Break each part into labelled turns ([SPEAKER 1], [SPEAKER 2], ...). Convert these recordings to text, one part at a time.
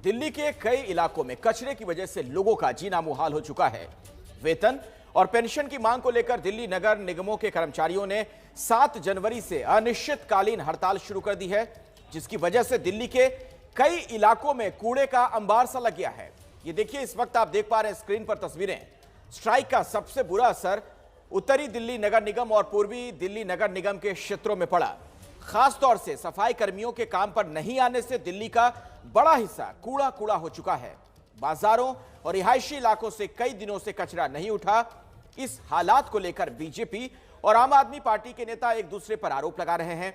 [SPEAKER 1] दिल्ली के कई इलाकों में कचरे की वजह से लोगों का जीना मुहाल हो चुका है। वेतन और पेंशन की मांग को लेकर दिल्ली नगर निगमों के कर्मचारियों ने 7 जनवरी से अनिश्चितकालीन हड़ताल शुरू कर दी है, जिसकी वजह से दिल्ली के कई इलाकों में कूड़े का अंबार सा लग गया है। ये देखिए, इस वक्त आप देख पा रहे हैं स्क्रीन पर तस्वीरें। स्ट्राइक का सबसे बुरा असर उत्तरी दिल्ली नगर निगम और पूर्वी दिल्ली नगर निगम के क्षेत्रों में पड़ा। खासतौर से सफाई कर्मियों के काम पर नहीं आने से दिल्ली का बड़ा हिस्सा कूड़ा कूड़ा हो चुका है। बाजारों और रिहायशी इलाकों से कई दिनों से कचरा नहीं उठा। इस हालात को लेकर बीजेपी और आम आदमी पार्टी के नेता एक दूसरे पर आरोप लगा रहे हैं।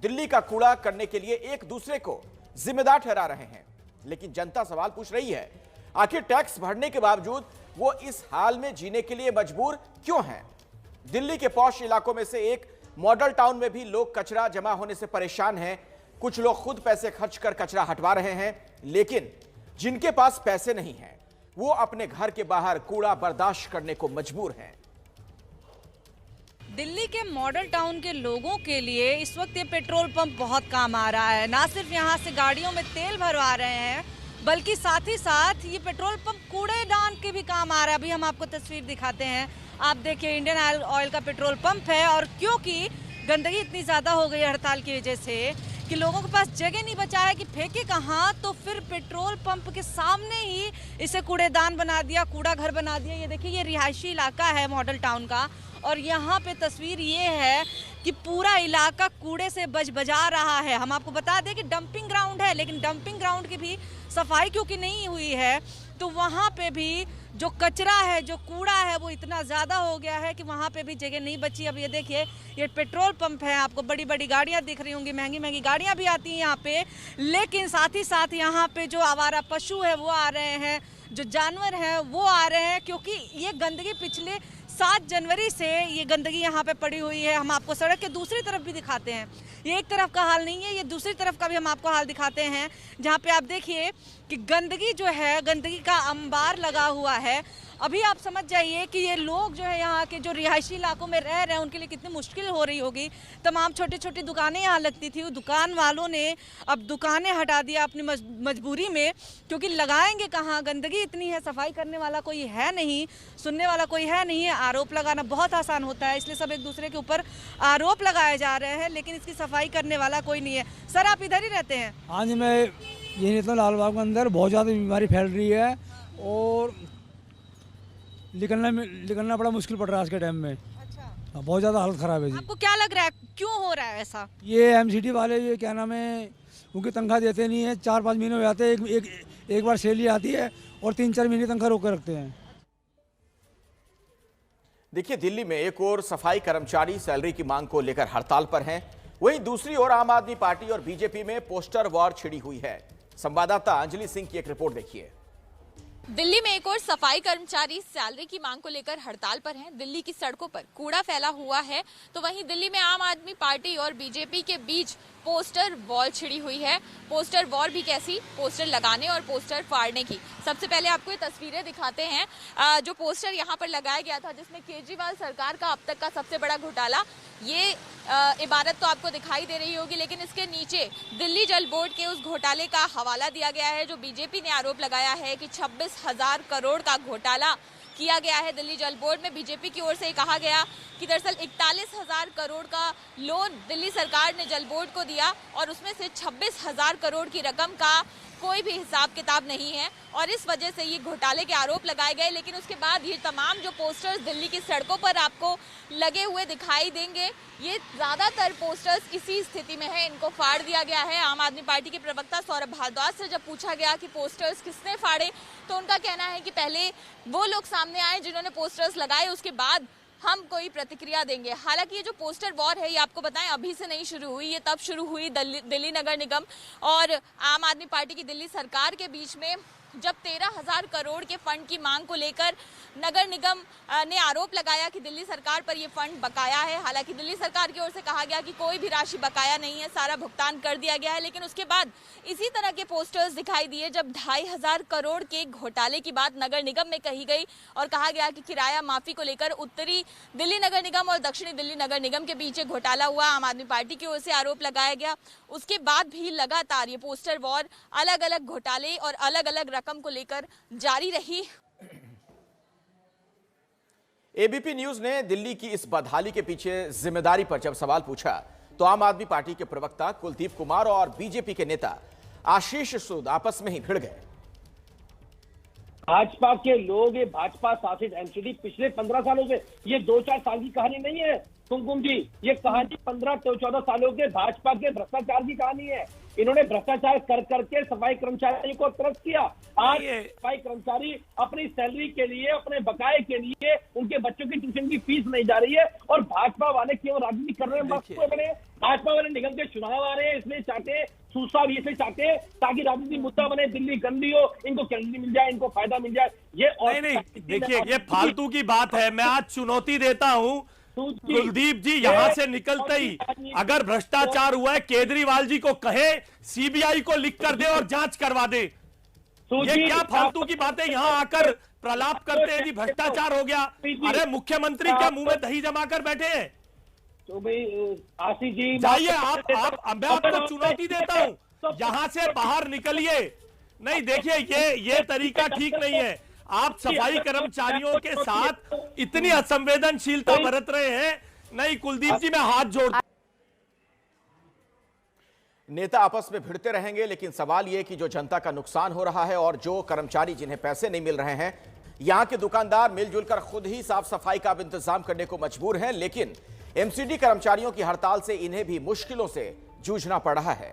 [SPEAKER 1] दिल्ली का कूड़ा करने के लिए एक दूसरे को जिम्मेदार ठहरा रहे हैं। लेकिन जनता सवाल पूछ रही है, आखिर टैक्स भरने के बावजूद वो इस हाल में जीने के लिए मजबूर क्यों हैं? दिल्ली के पॉश इलाकों में से एक मॉडल टाउन में भी लोग कचरा जमा होने से परेशान हैं। कुछ लोग खुद पैसे खर्च कर कचरा हटवा रहे हैं, लेकिन जिनके पास पैसे नहीं हैं वो अपने घर के बाहर कूड़ा बर्दाश्त करने को मजबूर हैं।
[SPEAKER 2] दिल्ली के मॉडल टाउन के लोगों के लिए इस वक्त ये पेट्रोल पंप बहुत काम आ रहा है। ना सिर्फ यहाँ से गाड़ियों में तेल भरवा रहे हैं, बल्कि साथ ही साथ ये पेट्रोल पंप कूड़ेदान के भी काम आ रहा है। अभी हम आपको तस्वीर दिखाते हैं। आप देखिए, इंडियन ऑयल का पेट्रोल पंप है। और क्योंकि गंदगी इतनी ज़्यादा हो गई है हड़ताल की वजह से कि लोगों के पास जगह नहीं बचा है कि फेंके कहाँ, तो फिर पेट्रोल पंप के सामने ही इसे कूड़ेदान बना दिया, कूड़ा घर बना दिया। ये देखिए, ये रिहायशी इलाका है मॉडल टाउन का, और यहाँ पे तस्वीर ये है कि पूरा इलाका कूड़े से बजा रहा है। हम आपको बता दें कि डंपिंग ग्राउंड है, लेकिन डंपिंग ग्राउंड की भी सफाई क्योंकि नहीं हुई है, तो वहाँ पे भी जो कचरा है, जो कूड़ा है, वो इतना ज़्यादा हो गया है कि वहाँ पे भी जगह नहीं बची। अब ये देखिए, ये पेट्रोल पंप है, आपको बड़ी बड़ी गाड़ियाँ दिख रही होंगी, महंगी महंगी गाड़ियाँ भी आती हैं यहाँ पे, लेकिन साथ ही साथ यहाँ पे जो आवारा पशु है वो आ रहे हैं, जो जानवर हैं वो आ रहे हैं, क्योंकि ये गंदगी पिछले 7 जनवरी से ये गंदगी यहाँ पे पड़ी हुई है। हम आपको सड़क के दूसरी तरफ भी दिखाते हैं। ये एक तरफ का हाल नहीं है, ये दूसरी तरफ का भी हम आपको हाल दिखाते हैं, जहाँ पे आप देखिए कि गंदगी जो है, गंदगी का अंबार लगा हुआ है। अभी आप समझ जाइए कि ये लोग जो है यहाँ के जो रिहायशी इलाकों में रह रहे हैं उनके लिए कितनी मुश्किल हो रही होगी। तमाम छोटी छोटी दुकानें यहाँ लगती थी, दुकान वालों ने अब दुकानें हटा दिया अपनी मजबूरी में, क्योंकि लगाएंगे कहाँ? गंदगी इतनी है, सफाई करने वाला कोई है नहीं, सुनने वाला कोई है नहीं। आरोप लगाना बहुत आसान होता है, इसलिए सब एक दूसरे के ऊपर आरोप लगाए जा रहे हैं, लेकिन इसकी सफाई करने वाला कोई नहीं है। सर, आप इधर ही रहते हैं?
[SPEAKER 3] हाँ जी, मैं यही रहता हूँ। लाल बाग के अंदर बहुत ज़्यादा बीमारी फैल रही है और निकलना बड़ा मुश्किल पड़ रहा है आज के टाइम में।
[SPEAKER 2] अच्छा,
[SPEAKER 3] बहुत ज़्यादा हालत ख़राब है जी।
[SPEAKER 2] आपको क्या लग रहा है, क्यों हो रहा है ऐसा?
[SPEAKER 3] ये एमसीडी वाले, ये क्या नाम है, उनकी तनख्वाह देते नहीं है। 4-5 महीने हो जाते हैं, एक बार सैलरी आती है और 3-4 महीने तनख्वाह रोक कर रखते हैं।
[SPEAKER 1] देखिए, दिल्ली में एक और सफाई कर्मचारी सैलरी की मांग को लेकर हड़ताल पर हैं, वहीं दूसरी ओर आम आदमी पार्टी और बीजेपी में पोस्टर वॉर छिड़ी हुई है। संवाददाता अंजलि सिंह की एक रिपोर्ट देखिए।
[SPEAKER 4] दिल्ली में एक और सफाई कर्मचारी सैलरी की मांग को लेकर हड़ताल पर हैं। दिल्ली की सड़कों पर कूड़ा फैला हुआ है, तो वहीं दिल्ली में आम आदमी पार्टी और बीजेपी के बीच पोस्टर वॉर छिड़ी हुई है। पोस्टर वॉर भी कैसी? पोस्टर लगाने और पोस्टर फाड़ने की। सबसे पहले आपको ये तस्वीरें दिखाते हैं, जो पोस्टर यहाँ पर लगाया गया था जिसमें केजरीवाल सरकार का अब तक का सबसे बड़ा घोटाला, ये इबारत तो आपको दिखाई दे रही होगी, लेकिन इसके नीचे दिल्ली जल बोर्ड के उस घोटाले का हवाला दिया गया है, जो बीजेपी ने आरोप लगाया है कि 26,000 करोड़ का घोटाला किया गया है दिल्ली जल बोर्ड में। बीजेपी की ओर से कहा गया कि दरअसल 41,000 करोड़ का लोन दिल्ली सरकार ने जल बोर्ड को दिया और उसमें से 26,000 करोड़ की रकम का कोई भी हिसाब किताब नहीं है, और इस वजह से ये घोटाले के आरोप लगाए गए। लेकिन उसके बाद ये तमाम जो पोस्टर्स दिल्ली की सड़कों पर आपको लगे हुए दिखाई देंगे, ये ज़्यादातर पोस्टर्स इसी स्थिति में है, इनको फाड़ दिया गया है। आम आदमी पार्टी के प्रवक्ता सौरभ भारद्वाज से जब पूछा गया कि पोस्टर्स किसने फाड़े, तो उनका कहना है कि पहले वो लोग सामने आए जिन्होंने पोस्टर्स लगाए, उसके बाद हम कोई प्रतिक्रिया देंगे। हालांकि ये जो पोस्टर वॉर है, ये आपको बताएं अभी से नहीं शुरू हुई, ये तब शुरू हुई दिल्ली नगर निगम और आम आदमी पार्टी की दिल्ली सरकार के बीच में जब 13,000 करोड़ के फंड की मांग को लेकर नगर निगम ने आरोप लगाया कि दिल्ली सरकार पर यह फंड बकाया है। हालांकि दिल्ली सरकार की ओर से कहा गया कि कोई भी राशि बकाया नहीं है, सारा भुगतान कर दिया गया है। लेकिन उसके बाद इसी तरह के पोस्टर्स दिखाई दिए जब 2,500 करोड़ के घोटाले की बात नगर निगम में कही गई और कहा गया कि किराया माफी को लेकर उत्तरी दिल्ली नगर निगम और दक्षिणी दिल्ली नगर निगम के बीच घोटाला हुआ। आम आदमी पार्टी की ओर से आरोप लगाया गया। उसके बाद भी लगातार ये पोस्टर वॉर अलग अलग घोटाले और अलग अलग रकम को लेकर जारी रही।
[SPEAKER 1] एबीपी न्यूज ने दिल्ली की इस बदहाली के पीछे जिम्मेदारी पर जब सवाल पूछा तो आम आदमी पार्टी के प्रवक्ता कुलदीप कुमार और बीजेपी के नेता आशीष सूद आपस में ही भिड़ गए।
[SPEAKER 5] भाजपा के लोग, ये भाजपा शासित एमसीडी पिछले 15 सालों से, ये 2-4 साल की कहानी नहीं है कुमकुम जी। ये कहानी 15-14 सालों के भाजपा के भ्रष्टाचार की कहानी है। इन्होंने भ्रष्टाचार कर करके सफाई कर्मचारियों को त्रस्त किया। आज सफाई कर्मचारी अपनी सैलरी के लिए, अपने बकाये के लिए, उनके बच्चों की ट्यूशन की फीस नहीं जा रही है और भाजपा वाले क्यों राजनीति कर रहे हैं? भाजपा वाले निगम के चुनाव आ रहे हैं, इसलिए चाहते सूसा भी इसलिए चाहते ताकि राजनीति मुद्दा बने, दिल्ली गंदी हो, इनको कैंडी मिल जाए, इनको फायदा मिल जाए। ये और
[SPEAKER 6] नहीं, देखिए ये फालतू की बात है। मैं आज चुनौती देता हूं कुलदीप जी, यहां से निकलते ही अगर भ्रष्टाचार हुआ है केजरीवाल जी को कहे सीबीआई को लिख कर दे और जांच करवा दे। ये क्या फालतू की बातें यहां आकर प्रलाप करते हैं जी भ्रष्टाचार हो गया। अरे मुख्यमंत्री क्या मुंह में दही जमा कर बैठे हैं?
[SPEAKER 5] तो भाई आशीष जी
[SPEAKER 6] जाइए, आप मैं आपको चुनौती देता हूं, यहां से बाहर निकलिए। नहीं देखिए ये तरीका ठीक नहीं है। आप सफाई कर्मचारियों के साथ इतनी असंवेदनशीलता बरत रहे हैं। नहीं कुलदीप जी, मैं हाथ जोड़ता।
[SPEAKER 1] नेता आपस में भिड़ते रहेंगे, लेकिन सवाल यह कि जो जनता का नुकसान हो रहा है और जो कर्मचारी जिन्हें पैसे नहीं मिल रहे हैं, यहां के दुकानदार मिलजुल कर खुद ही साफ सफाई का इंतजाम करने को मजबूर हैं। लेकिन एमसीडी कर्मचारियों की हड़ताल से इन्हें भी मुश्किलों से जूझना पड़ रहा है।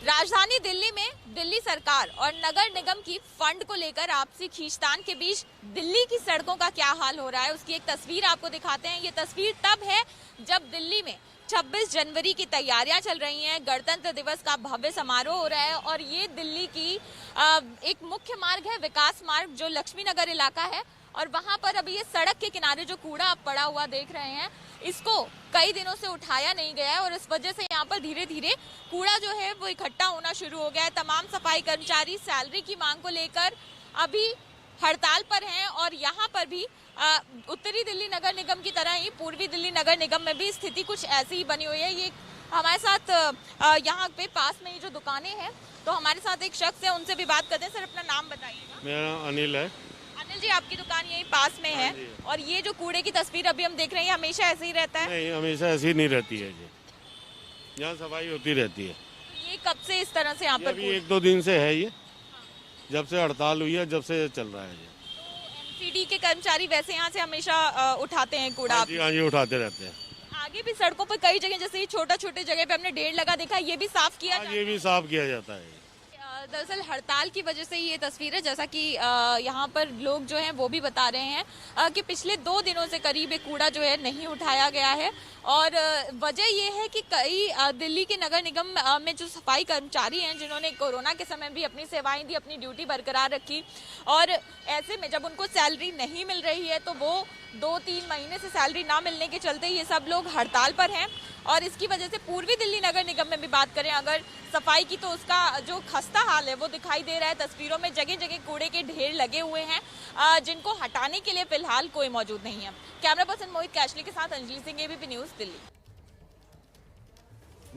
[SPEAKER 4] राजधानी दिल्ली में दिल्ली सरकार और नगर निगम की फंड को लेकर आपसी खींचतान के बीच दिल्ली की सड़कों का क्या हाल हो रहा है, उसकी एक तस्वीर आपको दिखाते हैं। ये तस्वीर तब है जब दिल्ली में 26 जनवरी की तैयारियां चल रही हैं, गणतंत्र दिवस का भव्य समारोह हो रहा है और ये दिल्ली की एक मुख्य मार्ग है, विकास मार्ग, जो लक्ष्मी नगर इलाका है। और वहां पर अभी ये सड़क के किनारे जो कूड़ा आप पड़ा हुआ देख रहे हैं, इसको कई दिनों से उठाया नहीं गया है और इस वजह से यहाँ पर धीरे धीरे कूड़ा जो है वो इकट्ठा होना शुरू हो गया है। तमाम सफाई कर्मचारी सैलरी की मांग को लेकर अभी हड़ताल पर हैं और यहाँ पर भी उत्तरी दिल्ली नगर निगम की तरह ही पूर्वी दिल्ली नगर निगम में भी स्थिति कुछ ऐसी ही बनी हुई है। ये हमारे साथ यहाँ पे पास में ही जो दुकानें हैं, तो हमारे साथ एक शख्स है, उनसे भी बात करते हैं। सर अपना नाम बताइएगा।
[SPEAKER 7] मेरा नाम अनिल है।
[SPEAKER 4] अनिल जी, आपकी दुकान यही पास में है और ये जो कूड़े की तस्वीर अभी हम देख रहे हैं, हमेशा ऐसे ही रहता है?
[SPEAKER 7] नहीं, हमेशा ऐसी नहीं रहती है जी, यहाँ सफाई होती रहती है।
[SPEAKER 4] ये कब से इस तरह से यहाँ पर?
[SPEAKER 7] अभी 1-2 दिन से है ये, जब से हड़ताल हुई है जब से चल रहा है।
[SPEAKER 4] एमसीडी के कर्मचारी वैसे यहाँ से हमेशा उठाते हैं कूड़ा?
[SPEAKER 7] हाँ जी, उठाते रहते हैं।
[SPEAKER 4] आगे भी सड़कों पर कई जगह, जैसे ये छोटे जगह पे हमने ढेर लगा देखा, ये भी साफ किया जाता है?
[SPEAKER 7] ये भी साफ किया जाता है।
[SPEAKER 4] दरअसल हड़ताल की वजह से ही ये तस्वीर है, जैसा कि यहाँ पर लोग जो हैं वो भी बता रहे हैं कि पिछले 2 दिनों से करीब ये कूड़ा जो है नहीं उठाया गया है। और वजह ये है कि कई दिल्ली के नगर निगम में जो सफाई कर्मचारी हैं, जिन्होंने कोरोना के समय भी अपनी सेवाएं दी, अपनी ड्यूटी बरकरार रखी, और ऐसे में जब उनको सैलरी नहीं मिल रही है तो वो 2-3 महीने से सैलरी ना मिलने के चलते ये सब लोग हड़ताल पर हैं। और इसकी वजह से पूर्वी दिल्ली नगर निगम में भी बात करें अगर सफाई की, तो उसका जो खस्ता हाल है वो दिखाई दे रहा है। तस्वीरों में जगह जगह कूड़े के ढेर लगे हुए हैं, जिनको हटाने के लिए फिलहाल कोई मौजूद नहीं है। कैमरा पर्सन मोहित कैशली के साथ अंजलि सिंह, एबीपी न्यूज, दिल्ली।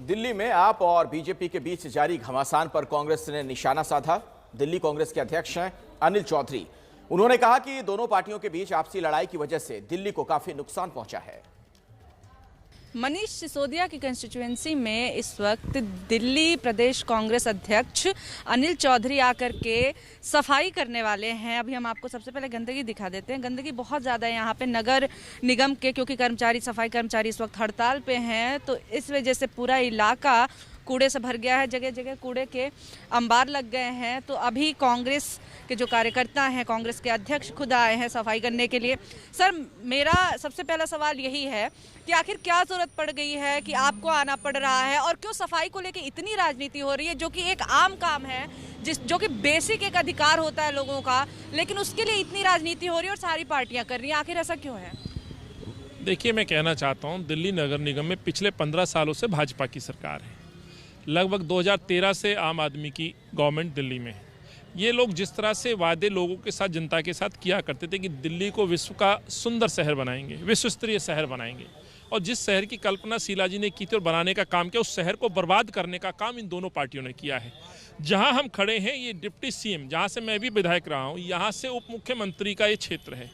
[SPEAKER 1] दिल्ली में आप और बीजेपी के बीच जारी घमासान पर कांग्रेस ने निशाना साधा। दिल्ली कांग्रेस के अध्यक्ष हैं अनिल चौधरी। उन्होंने कहा कि दोनों पार्टियों के बीच आपसी लड़ाई की वजह से दिल्ली को काफी नुकसान पहुंचा है।
[SPEAKER 2] मनीष सिसोदिया की कंस्टिट्यूएंसी में इस वक्त दिल्ली प्रदेश कांग्रेस अध्यक्ष अनिल चौधरी आकर के सफाई करने वाले हैं। अभी हम आपको सबसे पहले गंदगी दिखा देते हैं। गंदगी बहुत ज़्यादा है यहाँ पे नगर निगम के, क्योंकि सफाई कर्मचारी इस वक्त हड़ताल पे हैं, तो इस वजह से पूरा इलाका कूड़े से भर गया है। जगह जगह कूड़े के अंबार लग गए हैं। तो अभी कांग्रेस के जो कार्यकर्ता हैं, कांग्रेस के अध्यक्ष खुद आए हैं सफाई करने के लिए। सर, मेरा सबसे पहला सवाल यही है कि आखिर क्या जरूरत पड़ गई है कि आपको आना पड़ रहा है और क्यों सफाई को लेकर इतनी राजनीति हो रही है, जो कि एक आम काम है जो कि बेसिक एक अधिकार होता है लोगों का, लेकिन उसके लिए इतनी राजनीति हो रही है और सारी पार्टियां कर रही हैं। आखिर ऐसा क्यों है?
[SPEAKER 8] देखिए, मैं कहना चाहता हूँ, दिल्ली नगर निगम में पिछले 15 सालों से भाजपा की सरकार है। लगभग 2013 से आम आदमी की गवर्नमेंट दिल्ली में है। ये लोग जिस तरह से वादे लोगों के साथ, जनता के साथ किया करते थे कि दिल्ली को विश्व का सुंदर शहर बनाएंगे, विश्व स्तरीय शहर बनाएंगे, और जिस शहर की कल्पना शीला जी ने की थी और बनाने का काम किया, उस शहर को बर्बाद करने का काम इन दोनों पार्टियों ने किया है। जहां हम खड़े हैं, ये डिप्टी सीएम, जहां से मैं भी विधायक रहा हूं, यहां से उप मुख्यमंत्री का ये क्षेत्र है।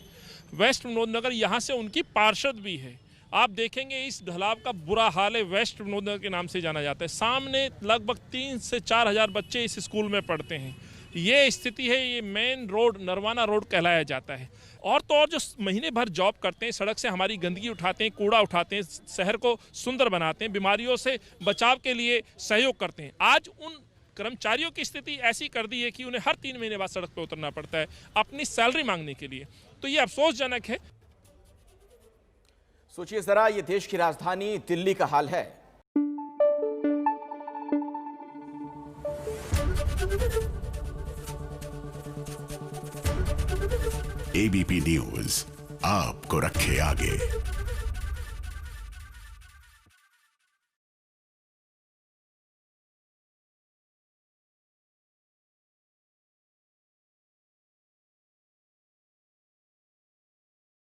[SPEAKER 8] वेस्ट विनोद नगर, यहाँ से उनकी पार्षद भी है। आप देखेंगे इस ढलाव का बुरा हाल है। वेस्ट विनोद नगर के नाम से जाना जाता है। सामने लगभग 3 से 4 हज़ार बच्चे इस स्कूल में पढ़ते हैं। ये स्थिति है। ये मेन रोड नरवाना रोड कहलाया जाता है। और तो और जो महीने भर जॉब करते हैं, सड़क से हमारी गंदगी उठाते हैं, कूड़ा उठाते हैं, शहर को सुंदर बनाते हैं, बीमारियों से बचाव के लिए सहयोग करते हैं, आज उन कर्मचारियों की स्थिति ऐसी कर दी है कि उन्हें हर 3 महीने बाद सड़क पर उतरना पड़ता है अपनी सैलरी मांगने के लिए। तो ये अफसोसजनक है।
[SPEAKER 1] सोचिए जरा, ये देश की राजधानी दिल्ली का हाल है।
[SPEAKER 9] एबीपी न्यूज आपको रखे आगे।